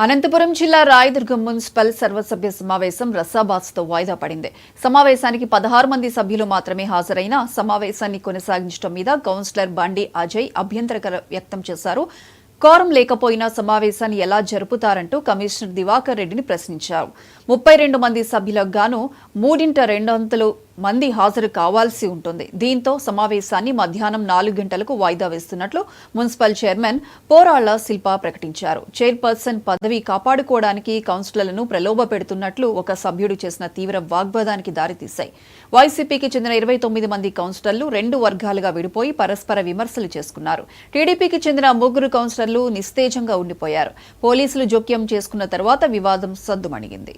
అనంతపురం జిల్లా రాయదుర్గం మున్సిపల్ సర్వసభ్య సమావేశం రసాబాస్తో వాయిదా పడింది. సమావేశానికి 16 మంది సభ్యులు మాత్రమే హాజరైన సమావేశాన్ని కొనసాగించడం మీద కౌన్సిలర్ బండి అజయ్ అభ్యంతరం వ్యక్తం చేశారు. కోరం లేకపోయినా సమావేశాన్ని ఎలా జరుపుతారంటూ కమిషనర్ దివాకర్ రెడ్డిని ప్రశ్నించారు. 32 మంది సభ్యులకు గాను 3/2 మంది హాజరు కావాల్సి ఉంటుంది. దీంతో సమావేశాన్ని మధ్యాహ్నం 4 గంటలకు వాయిదా వేస్తున్నట్లు మున్సిపల్ చైర్మన్ పోరాళ్ల శిల్ప ప్రకటించారు. చైర్పర్సన్ పదవి కాపాడుకోవడానికి కౌన్సిలర్లను ప్రలోభపెడుతున్నట్లు ఒక సభ్యుడు చేసిన తీవ్ర వాగ్వాదానికి దారితీశాయి. వైసీపీకి చెందిన 29 మంది కౌన్సిలర్లు 2 వర్గాలుగా విడిపోయి పరస్పర విమర్శలు చేసుకున్నారు. టీడీపీకి చెందిన 3 కౌన్సిలర్లు నిస్తేజంగా ఉండిపోయారు. పోలీసులు జోక్యం చేసుకున్న తర్వాత వివాదం సద్దుమణిగింది.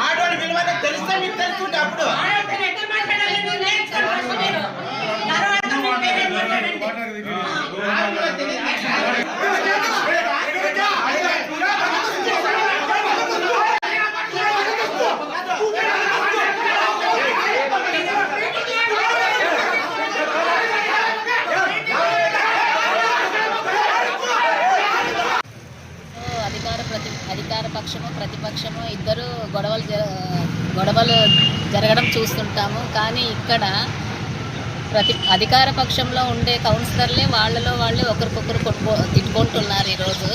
ఆడవాళ్ళు విలువైన తెలిస్తే మీకు తెలుసుకుంటే అప్పుడు అధికార పక్షము ప్రతిపక్షము ఇద్దరు గొడవలు జరగడం చూస్తుంటాము. కానీ ఇక్కడ అధికార పక్షంలో ఉండే కౌన్సిలర్లే వాళ్ళలో వాళ్ళే ఒకరికొకరు తిట్టుకుంటున్నారు ఈరోజు.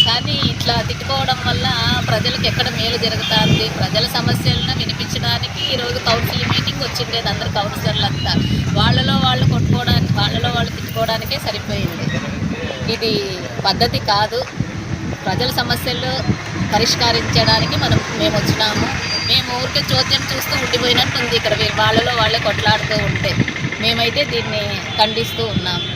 కానీ ఇట్లా తిట్టుకోవడం వల్ల ప్రజలకు ఎక్కడ మేలు జరుగుతుంది, ప్రజల సమస్యలను వినిపించడానికి ఈరోజు కౌన్సిల్ మీటింగ్ వచ్చిండేది. అందరు కౌన్సిలర్లంతా వాళ్ళలో వాళ్ళు తిట్టుకోవడానికే సరిపోయింది. ఇది పద్ధతి కాదు. ప్రజల సమస్యలు పరిష్కరించడానికి మేము వచ్చినాము. మేము ఊరికే చోద్యం చూస్తూ ఉండిపోయినట్టుంది ఇక్కడ వాళ్ళలో వాళ్ళే కొట్లాడుతూ ఉంటే. మేమైతే దీన్ని ఖండిస్తూ ఉన్నాము.